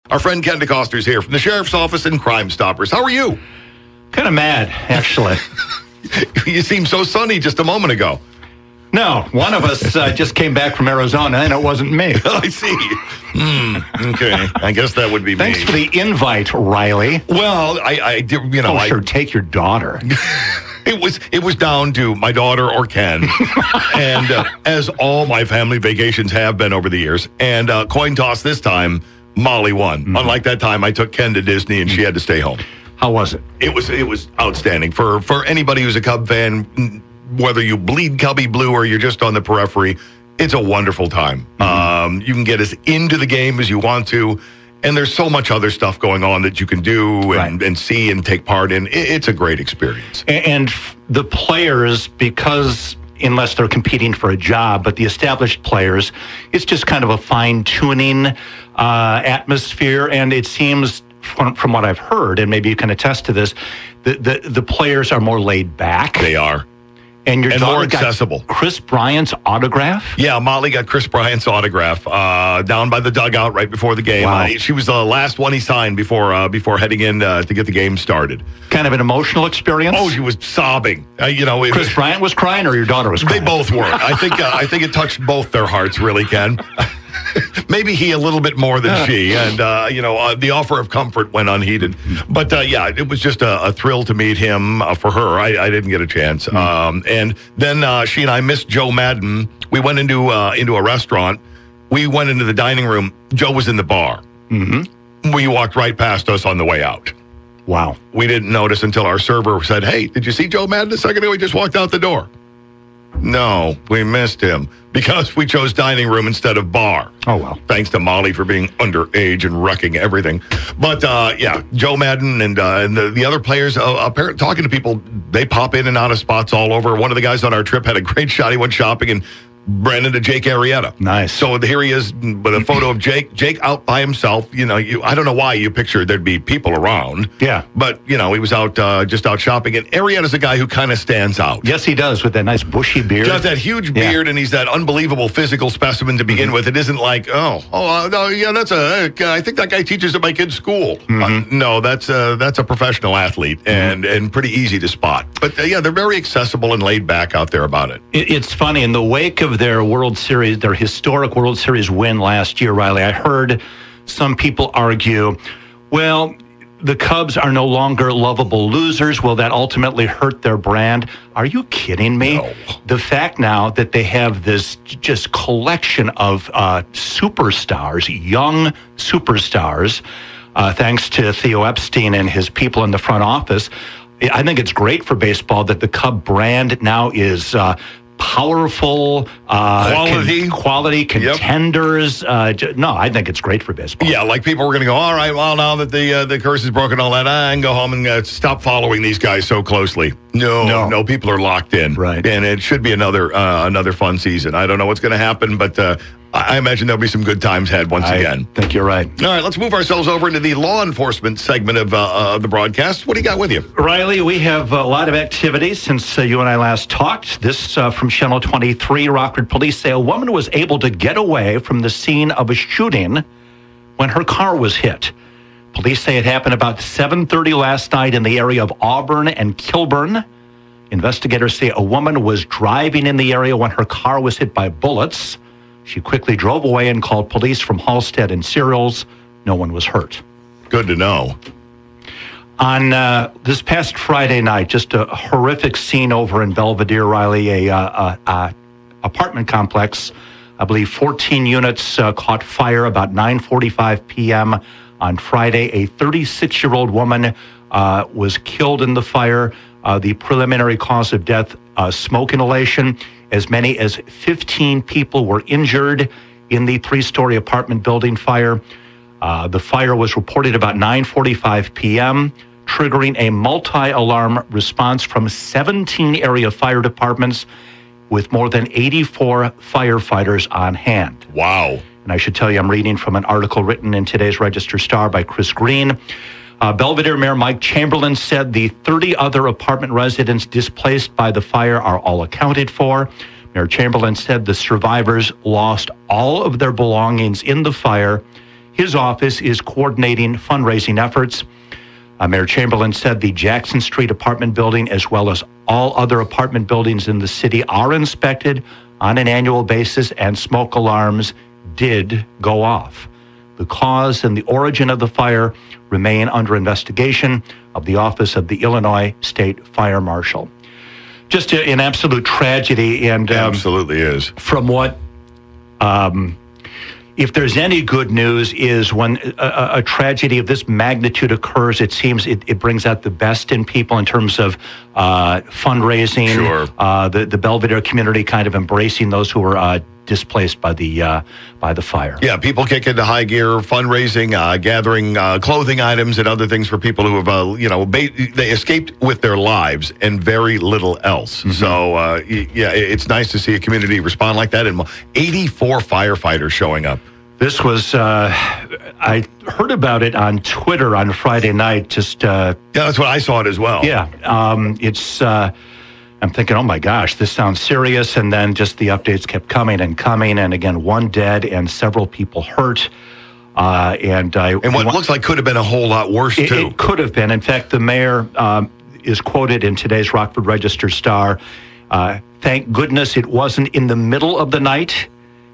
Our friend Ken Decoster is here from the Sheriff's Office in CrimeStoppers. How are you? Kind of mad, actually. You seemed so sunny just a moment ago. No, one of us just came back from Arizona, and it wasn't me. I see. Okay, I guess that would be Thanks me. for the invite, Riley. Well, I did, you know. Sure, take your daughter. It was down to my daughter or Ken, and as all my family vacations have been over the years. And coin toss this time, Molly won. Mm-hmm. Unlike that time, I took Ken to Disney, and she had to stay home. How was it? It was outstanding for anybody who's a Cub fan. Whether you bleed Cubby blue or you're just on the periphery, it's a wonderful time. Mm-hmm. You can get as into the game as you want to, and there's so much other stuff going on that you can do and see and take part in. It's a great experience. And the players, because unless they're competing for a job, but the established players, it's just kind of a fine-tuning atmosphere, and it seems, from what I've heard, and maybe you can attest to this, the players are more laid back. They are. And your daughter more accessible. Got Chris Bryant's autograph? Yeah, Molly got Chris Bryant's autograph down by the dugout right before the game. Wow. She was the last one he signed before heading in to get the game started. Kind of an emotional experience? Oh, she was sobbing. Chris Bryant was crying, or your daughter was crying? They both were. I think it touched both their hearts, really, Ken. Maybe he a little bit more than she, and the offer of comfort went unheeded. But it was just a thrill to meet him. For her, I didn't get a chance. And then she and I missed Joe Madden. We went into a restaurant. We went into the dining room. Joe was in the bar. Mm-hmm. We walked right past us on the way out. Wow. We didn't notice until our server said, "Hey, did you see Joe Madden a second ago? He just walked out the door." No, we missed him because we chose dining room instead of bar. Oh, well. Thanks to Molly for being underage and wrecking everything. But, Joe Madden and the other players, apparently talking to people, they pop in and out of spots all over. One of the guys on our trip had a great shot. He went shopping and ran into Jake Arrieta. Nice. So here he is with a photo of Jake. Jake out by himself. I don't know why you pictured there'd be people around. Yeah. But, he was out just out shopping. And Arrieta's a guy who kind of stands out. Yes, he does, with that nice bushy beard. Just that huge beard, and he's that unbelievable physical specimen to begin with. It isn't like, that's I think that guy teaches at my kid's school. Mm-hmm. No, that's a professional athlete and pretty easy to spot. But, they're very accessible and laid back out there about it. It's funny, in the wake of their historic World Series win last year, Riley, I heard some people argue, well, the Cubs are no longer lovable losers. Will that ultimately hurt their brand? Are you kidding me? No. The fact now that they have this just collection of superstars, young superstars, thanks to Theo Epstein and his people in the front office, I think it's great for baseball that the Cub brand now is powerful, quality contenders. No, I think it's great for baseball. Yeah, like people were going to go, all right, well, now that the curse is broken, all that, I can go home and stop following these guys so closely. No, people are locked in. Right. And it should be another fun season. I don't know what's going to happen, but I imagine there'll be some good times had once again. I think you're right. All right, let's move ourselves over into the law enforcement segment of the broadcast. What do you got with you? Riley, we have a lot of activities since you and I last talked. This from Channel 23. Rockford police say a woman was able to get away from the scene of a shooting when her car was hit. Police say it happened about 7:30 last night in the area of Auburn and Kilburn. Investigators say a woman was driving in the area when her car was hit by bullets. She quickly drove away and called police from Halstead and Cereals. No one was hurt. Good to know. On this past Friday night, just a horrific scene over in Belvedere, Riley, a apartment complex. I believe 14 units caught fire about 9:45 p.m. on Friday. A 36-year-old woman was killed in the fire. The preliminary cause of death, smoke inhalation. As many as 15 people were injured in the 3-story apartment building fire. The fire was reported about 9:45 p.m., triggering a multi-alarm response from 17 area fire departments with more than 84 firefighters on hand. Wow. And I should tell you, I'm reading from an article written in today's Register Star by Chris Green. Belvedere Mayor Mike Chamberlain said the 30 other apartment residents displaced by the fire are all accounted for. Mayor Chamberlain said the survivors lost all of their belongings in the fire. his office is coordinating fundraising efforts. Mayor Chamberlain said the Jackson Street apartment building, as well as all other apartment buildings in the city, are inspected on an annual basis, and smoke alarms did go off. The cause and the origin of the fire remain under investigation of the Office of the Illinois State Fire Marshal. Just an absolute tragedy, and absolutely is. From what, if there's any good news, is when a tragedy of this magnitude occurs, it seems it brings out the best in people in terms of fundraising. Sure. The Belvedere community kind of embracing those who were displaced by the fire. Yeah, people kick into high gear, fundraising, gathering clothing items and other things for people who have, they escaped with their lives and very little else. Mm-hmm. So, it's nice to see a community respond like that. And 84 firefighters showing up. This was, I heard about it on Twitter on Friday night. Yeah, that's what I saw it as well. Yeah, I'm thinking, oh my gosh, this sounds serious. And then just the updates kept coming. And again, one dead and several people hurt. And what looks like could have been a whole lot worse, too. It could have been. In fact, the mayor is quoted in today's Rockford Register-Star. Thank goodness it wasn't in the middle of the night,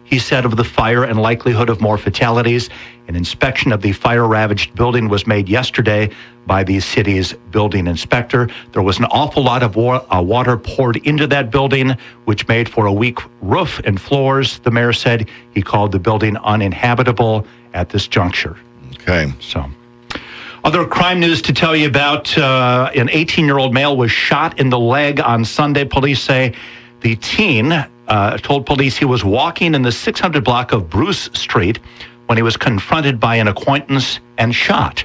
he said, of the fire and likelihood of more fatalities. An inspection of the fire-ravaged building was made yesterday by the city's building inspector. There was an awful lot of water poured into that building, which made for a weak roof and floors. The mayor said he called the building uninhabitable at this juncture. Okay. So, other crime news to tell you about. An 18-year-old male was shot in the leg on Sunday. Police say the teen told police he was walking in the 600 block of Bruce Street when he was confronted by an acquaintance and shot.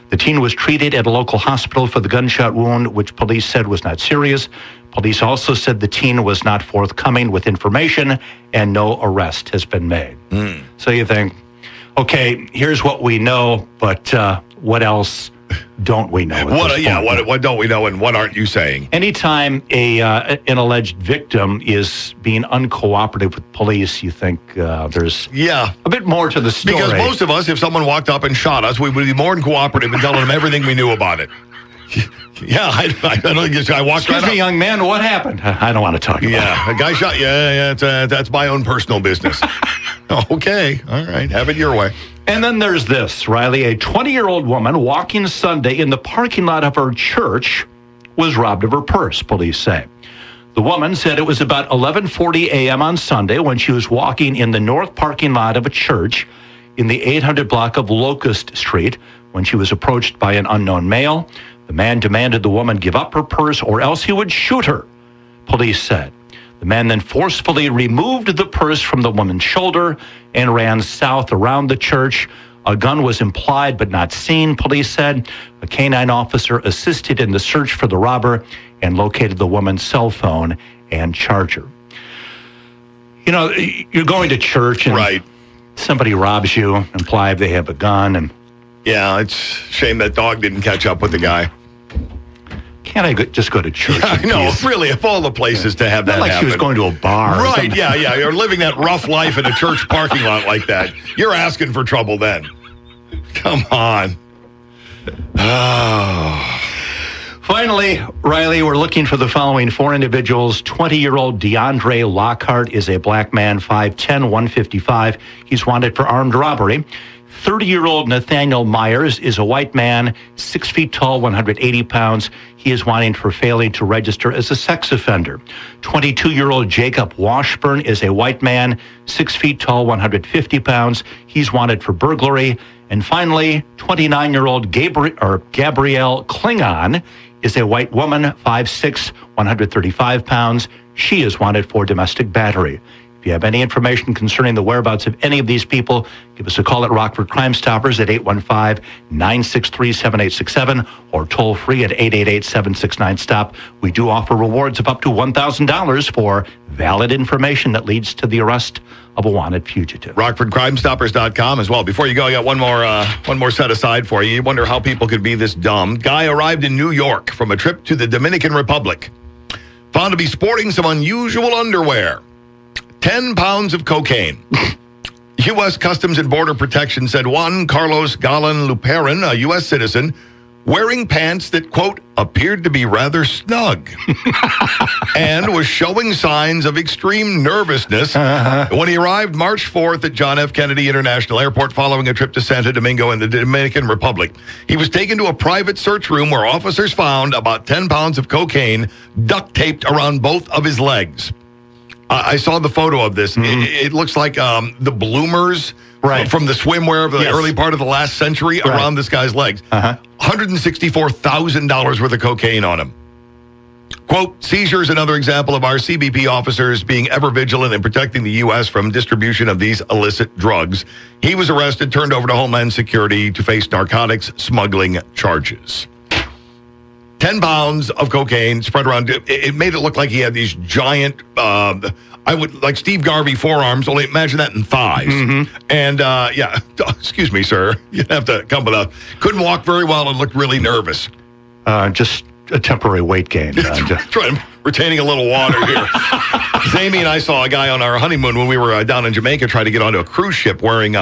The teen was treated at a local hospital for the gunshot wound, which police said was not serious. Police also said the teen was not forthcoming with information and no arrest has been made. So you think, okay, here's what we know, but what else don't we know? What don't we know, and what aren't you saying? Anytime an alleged victim is being uncooperative with police, you think there's a bit more to the story. Because most of us, if someone walked up and shot us, we would be more than cooperative and telling them everything we knew about it. Yeah, I don't think I walked Excuse me, young man, what happened? I don't want to talk about it. Yeah, a guy shot you. Yeah, that's my own personal business. Okay, all right, have it your way. And then there's this, Riley. A 20-year-old woman walking Sunday in the parking lot of her church was robbed of her purse, police say. The woman said it was about 11:40 a.m. on Sunday when she was walking in the north parking lot of a church in the 800 block of Locust Street when she was approached by an unknown male. The man demanded the woman give up her purse or else he would shoot her, police said. The man then forcefully removed the purse from the woman's shoulder and ran south around the church. A gun was implied but not seen, police said. A canine officer assisted in the search for the robber and located the woman's cell phone and charger. You know, you're going to church and somebody robs you, implied they have a gun. And yeah, it's a shame that dog didn't catch up with the guy. Can't I just go to church? I know, really, of all the places to have that happen. Not like she was going to a bar. Right, yeah. You're living that rough life in a church parking lot like that. You're asking for trouble then. Come on. Oh. Finally, Riley, we're looking for the following four individuals. 20-year-old DeAndre Lockhart is a black man, 5'10", 155. He's wanted for armed robbery. 30-year-old Nathaniel Myers is a white man, 6 feet tall, 180 pounds. He is wanted for failing to register as a sex offender. 22-year-old Jacob Washburn is a white man, 6 feet tall, 150 pounds. He's wanted for burglary. And finally, 29-year-old Gabrielle Klingon is a white woman, 5'6", 135 pounds. She is wanted for domestic battery. If you have any information concerning the whereabouts of any of these people, give us a call at Rockford CrimeStoppers at 815-963-7867 or toll free at 888-769-STOP. We do offer rewards of up to $1,000 for valid information that leads to the arrest of a wanted fugitive. RockfordCrimeStoppers.com as well. Before you go, I got one more set aside for you. You wonder how people could be this dumb. Guy arrived in New York from a trip to the Dominican Republic. Found to be sporting some unusual underwear. 10 pounds of cocaine. U.S. Customs and Border Protection said Juan Carlos Galan Luperin, a U.S. citizen, wearing pants that, quote, appeared to be rather snug and was showing signs of extreme nervousness when he arrived March 4th at John F. Kennedy International Airport following a trip to Santo Domingo in the Dominican Republic. He was taken to a private search room where officers found about 10 pounds of cocaine duct taped around both of his legs. I saw the photo of this. It looks like the bloomers from the swimwear of the early part of the last century around this guy's legs. $164,000 worth of cocaine on him. Quote, seizure is another example of our CBP officers being ever vigilant in protecting the U.S. from distribution of these illicit drugs. He was arrested, turned over to Homeland Security to face narcotics smuggling charges. 10 pounds of cocaine spread around. It made it look like he had these giant, like Steve Garvey forearms, only imagine that in thighs. And, excuse me, sir. You'd have to come with us. Couldn't walk very well and looked really nervous. Just a temporary weight gain. Trying retaining a little water here. Amy and I saw a guy on our honeymoon when we were down in Jamaica trying to get onto a cruise ship wearing,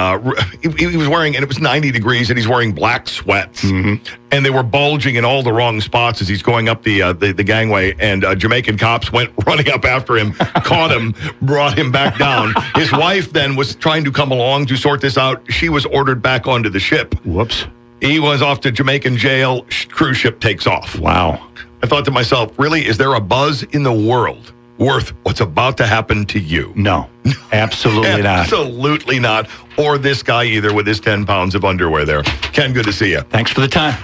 he was wearing, and it was 90 degrees, and he's wearing black sweats. And they were bulging in all the wrong spots as he's going up the gangway, and Jamaican cops went running up after him, caught him, brought him back down. His wife then was trying to come along to sort this out. She was ordered back onto the ship. Whoops. He was off to Jamaican jail. Cruise ship takes off. Wow. I thought to myself, really, is there a buzz in the world worth what's about to happen to you? No, absolutely not. Absolutely not. Or this guy either with his 10 pounds of underwear there. Ken, good to see you. Thanks for the time.